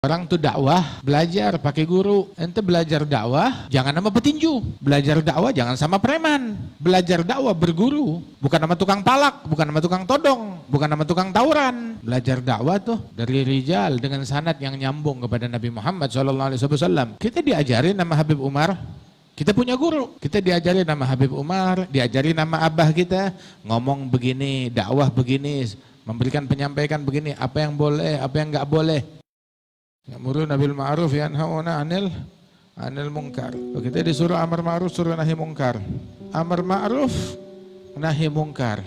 Orang tuh dakwah, belajar pakai guru. Ente belajar dakwah, jangan sama petinju. Belajar dakwah jangan sama preman. Belajar dakwah berguru, bukan sama tukang palak, bukan sama tukang todong, bukan sama tukang tawuran. Belajar dakwah tuh dari rijal dengan sanad yang nyambung kepada Nabi Muhammad SAW. Kita diajarin nama Habib Umar. Kita punya guru, kita diajarin nama Habib Umar, diajarin nama abah kita, ngomong begini, dakwah begini, memberikan penyampaikan begini, apa yang boleh, apa yang nggak boleh. Ya'muruna bil ma'ruf yanhauna 'anil munkar. Kita disuruh amar ma'ruf, suruh nahi munkar. Amar ma'ruf, nahi munkar.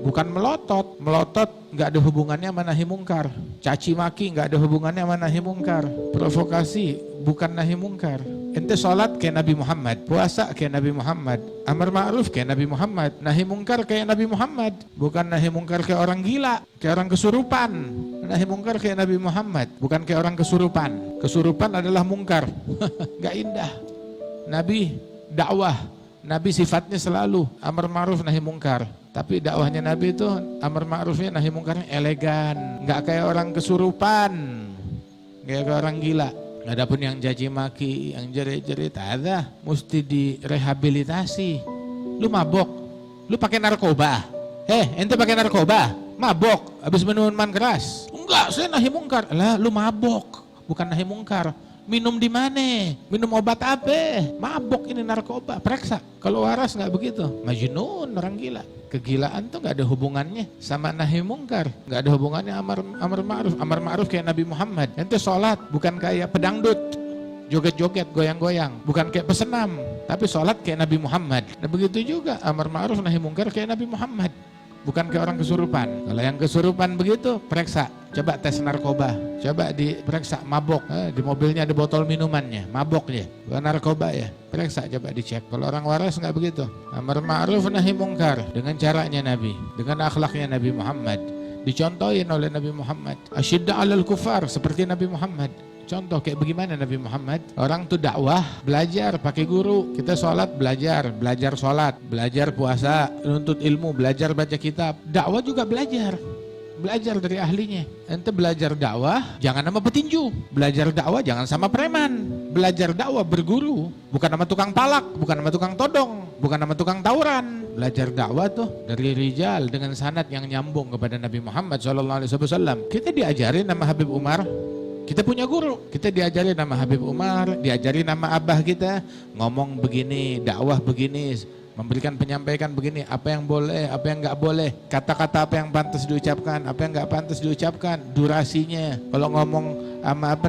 Bukan melotot. Melotot enggak ada hubungannya sama nahi munkar. Caci maki enggak ada hubungannya sama nahi munkar. Provokasi bukan nahi munkar. Ente sholat kayak Nabi Muhammad, puasa kayak Nabi Muhammad, amar ma'ruf kayak Nabi Muhammad, nahi munkar kayak Nabi Muhammad. Bukan nahi munkar kayak orang gila, kayak orang kesurupan. Nahi munkar kayak Nabi Muhammad, bukan kayak orang kesurupan. Kesurupan adalah munkar. Gak indah. Nabi dakwah, Nabi sifatnya selalu amar ma'ruf nahi munkar. Tapi dakwahnya Nabi itu amar ma'rufnya nahi munkarnya elegan, gak kayak orang kesurupan, kayak orang gila. Adapun yang caci maki, yang jerit-jerit, ada mesti direhabilitasi. Lu mabok, lu pakai narkoba. Ente pakai narkoba, mabok, habis minuman keras. Enggak, saya nahi mungkar. Lah, lu mabok, bukan nahi mungkar. Minum di mana? Minum obat apa? Mabok ini narkoba, periksa. Kalau waras nggak begitu, majnun, orang gila. Kegilaan tuh nggak ada hubungannya sama nahi mungkar, nggak ada hubungannya amar ma'ruf. Amar ma'ruf kayak Nabi Muhammad. Ente sholat bukan kayak pedangdut, joget-joget, goyang-goyang, bukan kayak pesenam, tapi sholat kayak Nabi Muhammad. Nah begitu juga amar ma'ruf nahi mungkar kayak Nabi Muhammad, bukan kayak orang kesurupan. Kalau yang kesurupan begitu, periksa. Coba tes narkoba, coba diperiksa mabok, di mobilnya ada botol minumannya, mabok ya, bukan narkoba ya, periksa coba dicek. Kalau orang waras nggak begitu. Amar ma'ruf nahi mungkar dengan caranya Nabi, dengan akhlaknya Nabi Muhammad, dicontohin oleh Nabi Muhammad. Asyidda 'alal kufar seperti Nabi Muhammad. Contoh kayak bagaimana Nabi Muhammad. Orang tuh dakwah, belajar pakai guru. Kita sholat, belajar sholat, belajar puasa, nuntut ilmu, belajar baca kitab. Dakwah juga belajar dari ahlinya. Ente belajar dakwah jangan sama petinju. Belajar dakwah jangan sama preman. Belajar dakwah berguru, bukan sama tukang palak, bukan sama tukang todong, bukan sama tukang tawuran. Belajar dakwah tuh dari rijal dengan sanad yang nyambung kepada Nabi Muhammad SAW. Kita diajarin nama Habib Umar. Kita punya guru, kita diajarin nama Habib Umar, diajarin nama abah kita, ngomong begini, dakwah begini, memberikan penyampaikan begini, apa yang boleh, apa yang nggak boleh, kata-kata apa yang pantas diucapkan, apa yang nggak pantas diucapkan, durasinya. Kalau ngomong sama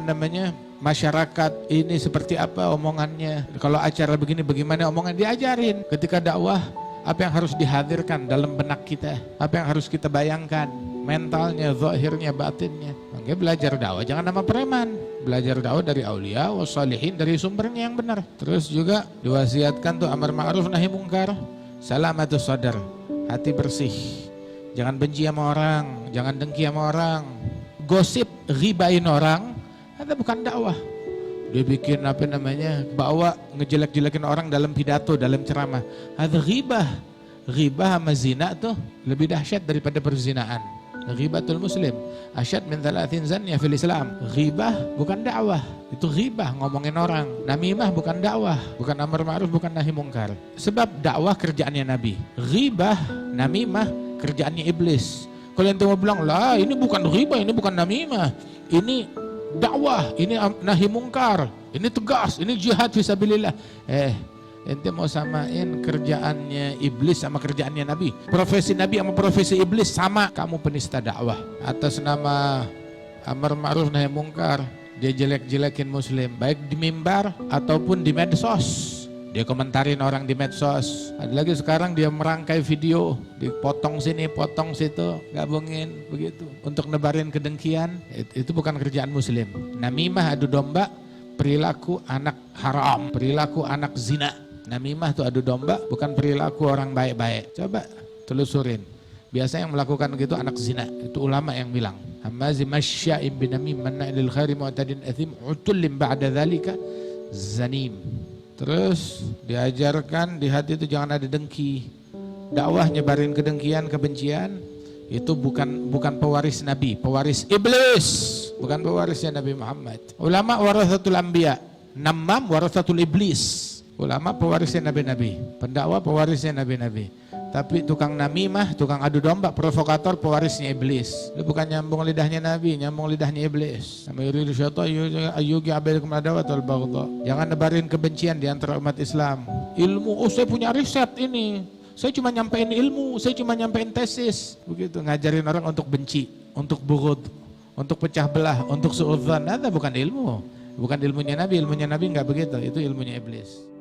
masyarakat ini seperti apa omongannya, kalau acara begini bagaimana omongan, diajarin. Ketika dakwah, apa yang harus dihadirkan dalam benak kita, apa yang harus kita bayangkan, mentalnya, zahirnya, batinnya. Makanya belajar dakwah jangan nama preman. Belajar dakwah dari aulia wassalihin, dari sumbernya yang benar. Terus juga diwasiatkan tuh amar ma'ruf nahi mungkar, salamatus sadar, hati bersih. Jangan benci sama orang, jangan dengki sama orang. Gosip, ghibain orang, itu bukan dakwah. Dia bikin bawa ngejelek-jelekin orang dalam pidato, dalam ceramah. Ada ghibah. Ghibah sama zina tuh lebih dahsyat daripada perzinaan. Ghibatul muslim asyad min 30 zanya fil Islam. Ghibah bukan dakwah, itu ghibah, ngomongin orang. Namimah bukan dakwah, bukan amar ma'ruf, bukan nahi mungkar. Sebab dakwah kerjaannya Nabi, ghibah, namimah kerjaannya iblis. Kalau yang mau bilang, lah ini bukan ghibah, ini bukan namimah, ini dakwah, ini nahi mungkar, ini tegas, ini jihad fisabilillah. Ente mau samain kerjaannya iblis sama kerjaannya Nabi, profesi Nabi sama profesi iblis sama. Kamu penista dakwah atas nama amar ma'ruf nahi mungkar, dia jelek-jelekin muslim, baik di mimbar ataupun di medsos. Dia komentarin orang di medsos. Ada lagi sekarang dia merangkai video, dipotong sini, potong situ, gabungin begitu untuk nebarin kedengkian. Itu bukan kerjaan muslim. Namimah, adu domba, perilaku anak haram, perilaku anak zina. Namimah itu adu domba, bukan perilaku orang baik-baik. Coba telusurin. Biasa yang melakukan begitu anak zina. Itu ulama yang bilang. Hamazi masya'im binamim manna'ilil khairi mu'tadin athim utullim ba'da dhalika zanim. Terus diajarkan di hati itu jangan ada dengki. Dakwah nyebarin kedengkian, kebencian, itu bukan pewaris Nabi, pewaris iblis. bukan pewarisnya Nabi Muhammad. Ulama warasatul anbiya, namam warasatul iblis. Ulama pewarisnya nabi-nabi, pendakwa pewarisnya nabi-nabi. Tapi tukang namimah, tukang adu domba, provokator pewarisnya iblis. Itu bukan nyambung lidahnya nabi, nyambung lidahnya iblis. Sama yuridu syaitan ayyugi abaikum adawatul baghdha. Jangan nebarin kebencian di antara umat Islam. Ilmu, oh saya punya riset ini. Saya cuma nyampein ilmu, saya cuma nyampein tesis. Begitu ngajarin orang untuk benci, untuk bughd, untuk pecah belah, untuk suudzon. Itu bukan ilmu. Bukan ilmunya Nabi enggak begitu, itu ilmunya iblis.